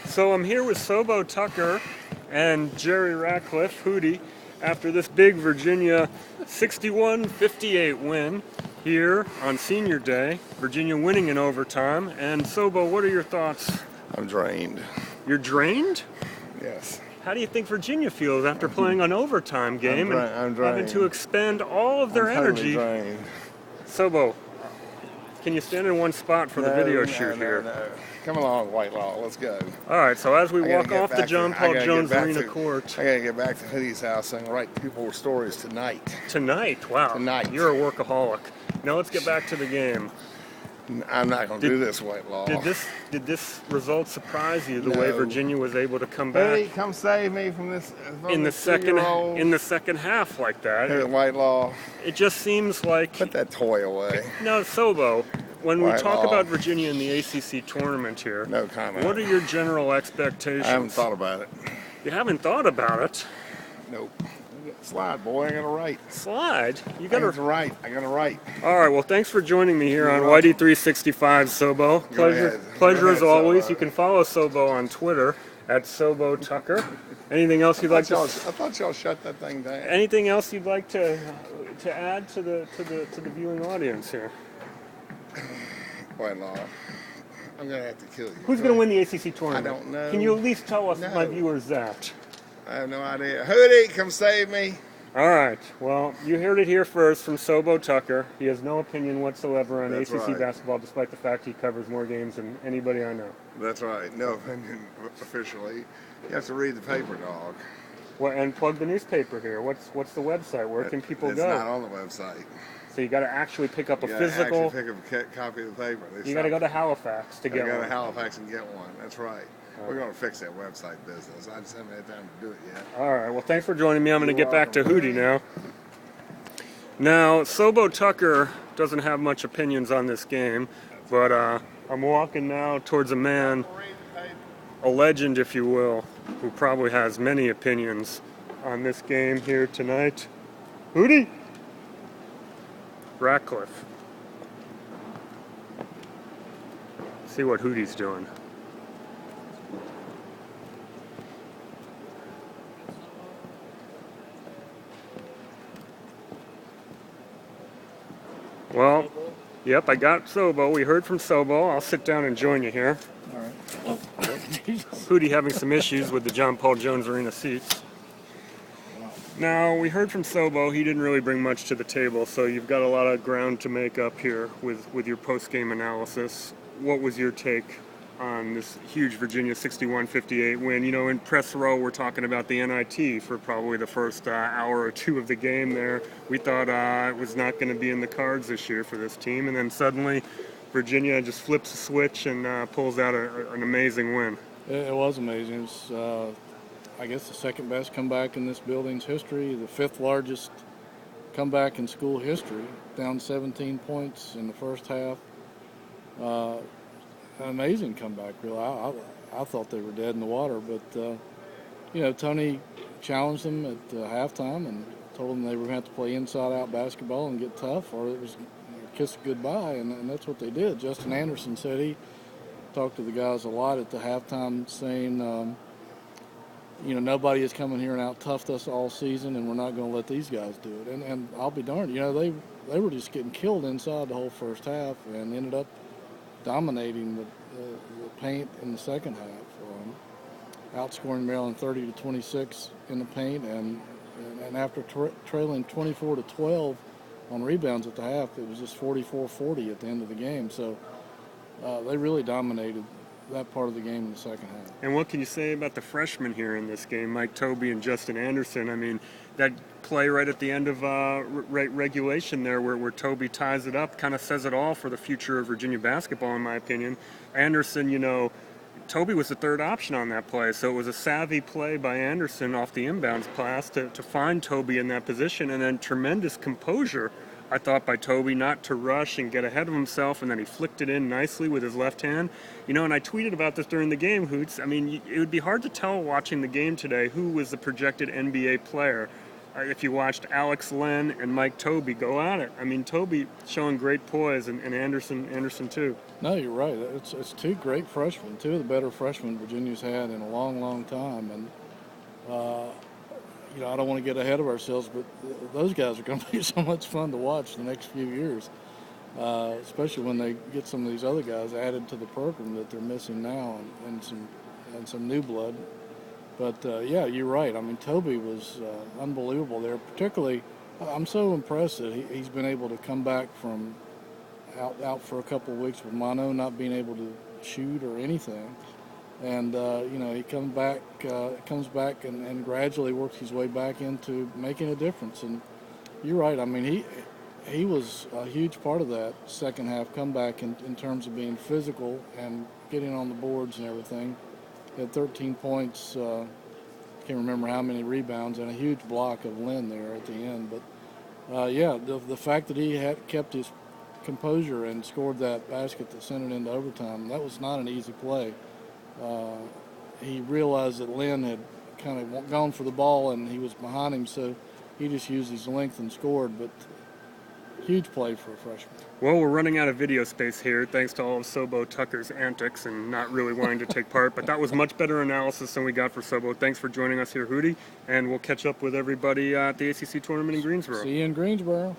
So I'm here with Sobo Tucker and Jerry Ratcliffe, Hootie, after this big Virginia 61-58 win here on Senior Day. Virginia winning in overtime. And Sobo, what are your thoughts? I'm drained. You're drained? Yes. How do you think Virginia feels after playing an overtime game I'm and having to expend all of their energy? Totally drained. Sobo, can you stand in one spot for the video shoot here? No. Come along, Whitelaw. Let's go. All right, so as we walk off the John Paul Jones Arena court. I got to get back to Hootie's house and write people stories tonight. Tonight? Wow. Tonight. You're a workaholic. Now let's get back to the game. I'm not going to do this, Whitelaw. Did this result surprise you, the way Virginia was able to come back? Hootie, come save me from this. In the second half like that. Hey, Whitelaw. It just seems like... Put that toy away. No, Sobo, when we talk about Virginia in the ACC tournament here, no comment. What are your general expectations? I haven't thought about it. You haven't thought about it? Nope. Slide, boy. I got to write. Slide? I got to write. All right. Well, thanks for joining me here on Whitey 365, Sobo. Pleasure as always. You can follow Sobo on Twitter at Sobo Tucker. Anything else you'd like to? I thought y'all shut that thing down. Anything else you'd like to add to the viewing audience here? Whitelaw, I'm gonna have to kill you. Who's gonna win the ACC tournament? I don't know. Can you at least tell us, my viewers, that? I have no idea. Hootie, come save me. All right. Well, you heard it here first from Sobo Tucker. He has no opinion whatsoever on ACC basketball, despite the fact he covers more games than anybody I know. That's right. No opinion officially. You have to read the paper, dog. Well, and plug the newspaper here. What's the website? Where can people go? It's not on the website. So you got to actually pick up a physical. You got to actually pick up a copy of the paper. You got to go to Halifax to get one. Go to Halifax and get one. That's right. We're going to fix that website business. I just haven't had time to do it yet. All right. Well, thanks for joining me. I'm going to get back to Hootie now. Now, Sobo Tucker doesn't have much opinions on this game, but I'm walking now towards a man, a legend, if you will, who probably has many opinions on this game here tonight. Hootie Ratcliffe. See what Hootie's doing. Well, yep, I got Sobo. We heard from Sobo. I'll sit down and join you here. All right. Hootie having some issues with the John Paul Jones Arena seats. Now, we heard from Sobo. He didn't really bring much to the table, so you've got a lot of ground to make up here with your post-game analysis. What was your take on this huge Virginia 61-58 win? You know, in press row, we're talking about the NIT for probably the first hour or two of the game there. We thought it was not going to be in the cards this year for this team, and then suddenly Virginia just flips a switch and pulls out an amazing win. It was amazing. It was, I guess, the second best comeback in this building's history, the fifth largest comeback in school history, down 17 points in the first half. An amazing comeback, really. I thought they were dead in the water, but Tony challenged them at halftime and told them they were going to have to play inside-out basketball and get tough, or it was kiss goodbye, and that's what they did. Justin Anderson said he talked to the guys a lot at the halftime, saying, nobody has come in here and out-toughed us all season, and we're not going to let these guys do it. And I'll be darned, they were just getting killed inside the whole first half and ended up dominating the paint in the second half, outscoring Maryland 30-26 in the paint, and after trailing 24-12 on rebounds at the half, it was just 44-40 at the end of the game. So they really dominated that part of the game in the second half. And what can you say about the freshmen here in this game, Mike Tobey and Justin Anderson? I mean, that play right at the end of regulation there where Tobey ties it up kind of says it all for the future of Virginia basketball, in my opinion. Anderson, Tobey was the third option on that play, so it was a savvy play by Anderson off the inbounds pass to find Tobey in that position, and then tremendous composure, I thought, by Tobey not to rush and get ahead of himself, and then he flicked it in nicely with his left hand. And I tweeted about this during the game, Hoots. I mean, it would be hard to tell watching the game today who was the projected NBA player. if you watched Alex Len and Mike Tobey go at it. I mean, Tobey showing great poise, and Anderson too. No, you're right. It's two great freshmen, two of the better freshmen Virginia's had in a long, long time. And, I don't want to get ahead of ourselves, but those guys are going to be so much fun to watch the next few years, especially when they get some of these other guys added to the program that they're missing now, and some new blood. But, yeah, you're right. I mean, Tobey was unbelievable there. Particularly, I'm so impressed that he's been able to come back from out for a couple of weeks with mono, not being able to shoot or anything. And, he comes back and gradually works his way back into making a difference. And you're right. I mean, he was a huge part of that second half comeback in terms of being physical and getting on the boards and everything. He had 13 points, can't remember how many rebounds, and a huge block of Lynn there at the end. But, the fact that he had kept his composure and scored that basket that sent it into overtime, that was not an easy play. He realized that Lynn had kind of gone for the ball and he was behind him, so he just used his length and scored. But huge play for a freshman. Well, we're running out of video space here thanks to all of Sobo Tucker's antics and not really wanting to take part, but that was much better analysis than we got for Sobo. Thanks for joining us here, Hootie, and we'll catch up with everybody at the ACC tournament in Greensboro. See you in Greensboro.